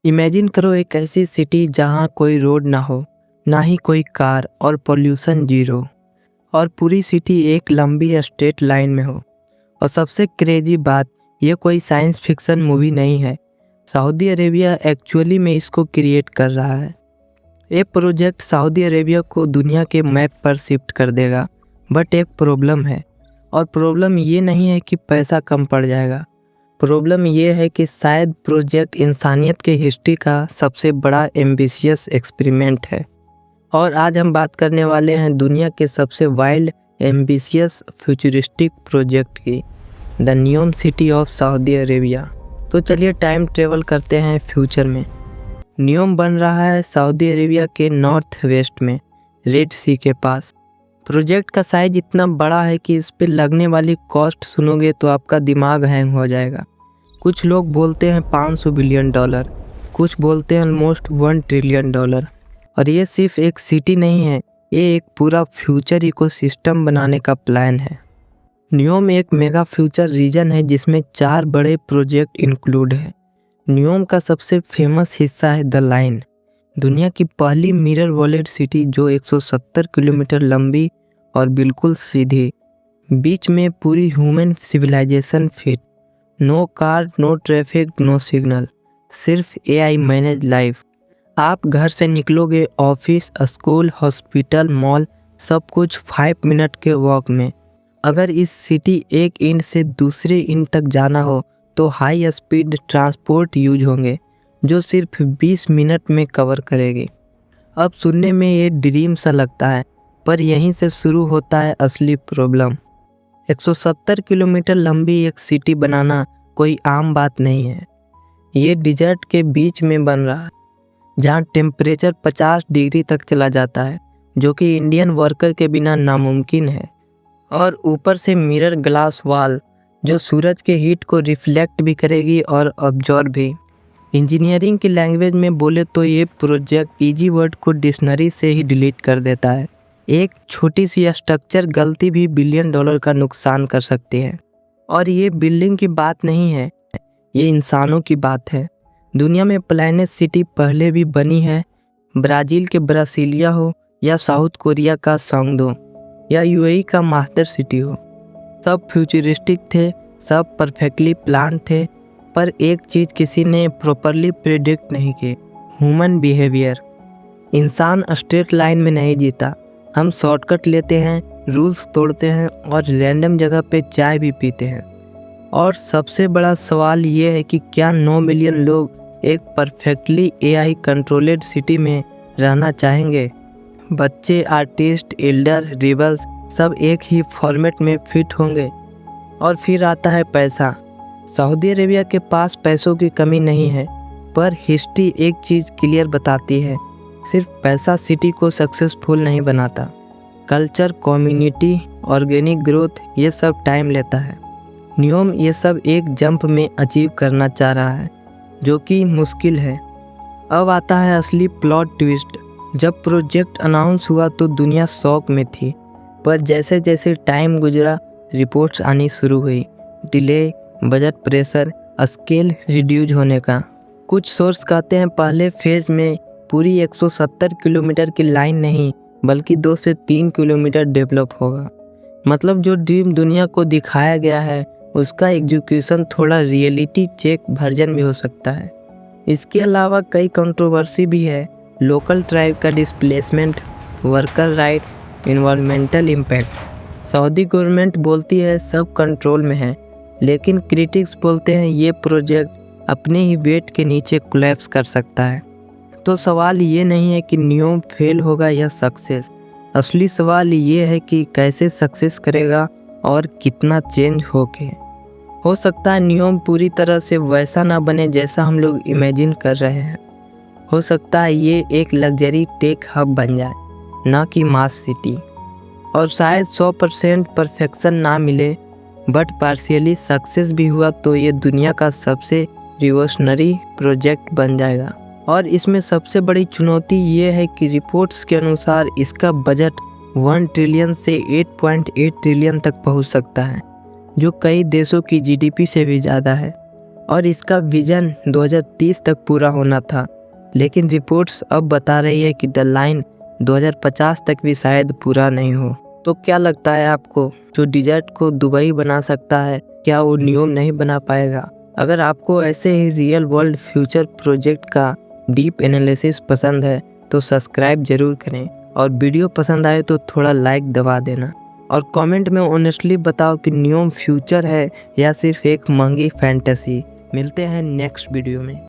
Imagine करो एक ऐसी सिटी जहाँ कोई रोड ना हो, ना ही कोई कार और पोल्यूशन जीरो, और पूरी सिटी एक लंबी स्ट्रेट लाइन में हो। और सबसे क्रेजी बात, ये कोई साइंस फिक्शन मूवी नहीं है। सऊदी अरेबिया एक्चुअली में इसको क्रिएट कर रहा है। ये प्रोजेक्ट सऊदी अरेबिया को दुनिया के मैप पर शिफ्ट कर देगा। बट एक प्रॉब्लम है, और प्रॉब्लम ये नहीं है कि पैसा कम पड़ जाएगा। प्रॉब्लम ये है कि शायद प्रोजेक्ट इंसानियत के हिस्ट्री का सबसे बड़ा एम्बिशियस एक्सपेरिमेंट है। और आज हम बात करने वाले हैं दुनिया के सबसे वाइल्ड एम्बिशियस फ्यूचरिस्टिक प्रोजेक्ट की, the न्यूम city of Saudi Arabia. तो चलिए टाइम ट्रेवल करते हैं फ्यूचर में। न्यूम बन रहा है सऊदी अरेबिया के नॉर्थ वेस्ट में, रेड सी के पास। प्रोजेक्ट का साइज इतना बड़ा है कि इस पे लगने वाली कॉस्ट सुनोगे तो आपका दिमाग हैंग हो जाएगा। कुछ लोग बोलते हैं $500 बिलियन, कुछ बोलते हैं ऑलमोस्ट $1 ट्रिलियन। और ये सिर्फ एक सिटी नहीं है, ये एक पूरा फ्यूचर इकोसिस्टम बनाने का प्लान है। न्यूम एक मेगा फ्यूचर रीजन है जिसमें 4 बड़े प्रोजेक्ट इंक्लूड है। न्यूम का सबसे फेमस हिस्सा है द लाइन, दुनिया की पहली मिरर वॉलेट सिटी जो 170 किलोमीटर लंबी और बिल्कुल सीधी, बीच में पूरी human civilisation fit. No car, no traffic, no signal, सिर्फ AI मैनेज लाइफ। आप घर से निकलोगे, ऑफिस, स्कूल, हॉस्पिटल, मॉल, सब कुछ 5 मिनट के वॉक में। अगर इस सिटी एक इंड से दूसरे इंड तक जाना हो तो हाई स्पीड ट्रांसपोर्ट यूज होंगे जो सिर्फ 20 मिनट में कवर करेगी। अब सुनने में ये ड्रीम सा लगता है, पर यहीं से शुरू होता है असली प्रॉब्लम। 170 किलोमीटर लंबी एक सिटी बनाना कोई आम बात नहीं है। ये डिजर्ट के बीच में बन रहा है, जहाँ टेम्परेचर 50 डिग्री तक चला जाता है, जो कि इंडियन वर्कर के बिना नामुमकिन है। और ऊपर से मिरर ग्लास वॉल जो सूरज के हीट को रिफ्लेक्ट भी करेगी और ऑब्जॉर्ब भी। इंजीनियरिंग की लैंग्वेज में बोले तो ये प्रोजेक्ट इजी वर्ड को डिक्शनरी से ही डिलीट कर देता है। एक छोटी सी स्ट्रक्चर गलती भी $1 बिलियन का नुकसान कर सकती है। और ये बिल्डिंग की बात नहीं है, ये इंसानों की बात है। दुनिया में प्लैनेट सिटी पहले भी बनी है, ब्राज़ील के ब्रासिलिया हो या साउथ कोरिया का सांगदो या UAE का मास्टर सिटी हो, सब फ्यूचरिस्टिक थे, सब परफेक्टली प्लान थे। पर एक चीज़ किसी ने प्रॉपरली प्रिडिक्ट नहीं की, ह्यूमन बिहेवियर। इंसान स्ट्रेट लाइन में नहीं जीता, हम शॉर्टकट लेते हैं, रूल्स तोड़ते हैं और रैंडम जगह पे चाय भी पीते हैं। और सबसे बड़ा सवाल ये है कि क्या 9 मिलियन लोग एक परफेक्टली AI कंट्रोल्ड सिटी में रहना चाहेंगे? बच्चे, आर्टिस्ट, एल्डर, रिबल्स सब एक ही फॉर्मेट में फिट होंगे? और फिर आता है पैसा। सऊदी अरेबिया के पास पैसों की कमी नहीं है, पर हिस्ट्री एक चीज़ क्लियर बताती है, सिर्फ पैसा सिटी को सक्सेसफुल नहीं बनाता। कल्चर, कम्युनिटी, ऑर्गेनिक ग्रोथ, ये सब टाइम लेता है। न्यूम ये सब एक जंप में अचीव करना चाह रहा है, जो कि मुश्किल है। अब आता है असली प्लॉट ट्विस्ट। जब प्रोजेक्ट अनाउंस हुआ तो दुनिया शॉक में थी, पर जैसे जैसे टाइम गुजरा रिपोर्ट्स आनी शुरू हुई, delay, budget pressure, scale reduce होने का। कुछ सोर्स कहते हैं पहले फेज में पूरी 170 किलोमीटर की लाइन नहीं बल्कि 2 से 3 किलोमीटर डेवलप होगा। मतलब जो ड्रीम दुनिया को दिखाया गया है उसका एग्जीक्यूशन थोड़ा रियलिटी चेक वर्जन भी हो सकता है। इसके अलावा कई कंट्रोवर्सी भी है, लोकल ट्राइब का displacement, worker rights, environmental impact. Saudi government बोलती है सब कंट्रोल में है, लेकिन क्रिटिक्स बोलते हैं ये प्रोजेक्ट अपने ही वेट के नीचे कोलैप्स कर सकता है। तो सवाल ये नहीं है कि न्यूम फेल होगा या सक्सेस, असली सवाल ये है कि कैसे सक्सेस करेगा और कितना चेंज हो सकता है न्यूम पूरी तरह से वैसा ना बने जैसा हम लोग इमेजिन कर रहे हैं। हो सकता है ये एक लग्जरी टेक हब बन जाए, ना कि मास सिटी। और शायद 100% परफेक्शन ना मिले, बट पार्शियली सक्सेस भी हुआ तो ये दुनिया का सबसे रिवोल्यूशनरी प्रोजेक्ट बन जाएगा। और इसमें सबसे बड़ी चुनौती ये है कि रिपोर्ट्स के अनुसार इसका बजट 1 ट्रिलियन से 8.8 ट्रिलियन तक पहुंच सकता है, जो कई देशों की GDP से भी ज़्यादा है। और इसका विजन 2030 तक पूरा होना था, लेकिन रिपोर्ट्स अब बता रही है कि द लाइन 2050 तक भी शायद पूरा नहीं हो। तो क्या लगता है आपको, जो डिजर्ट को दुबई बना सकता है, क्या वो न्यूयॉर्क नहीं बना पाएगा? अगर आपको ऐसे ही रियल वर्ल्ड फ्यूचर प्रोजेक्ट का डीप एनालिसिस पसंद है तो सब्सक्राइब जरूर करें, और वीडियो पसंद आए तो थोड़ा लाइक दबा देना, और कमेंट में ऑनेस्टली बताओ कि न्यूयॉर्क फ्यूचर है या सिर्फ एक महंगी फैंटेसी। मिलते हैं नेक्स्ट वीडियो में।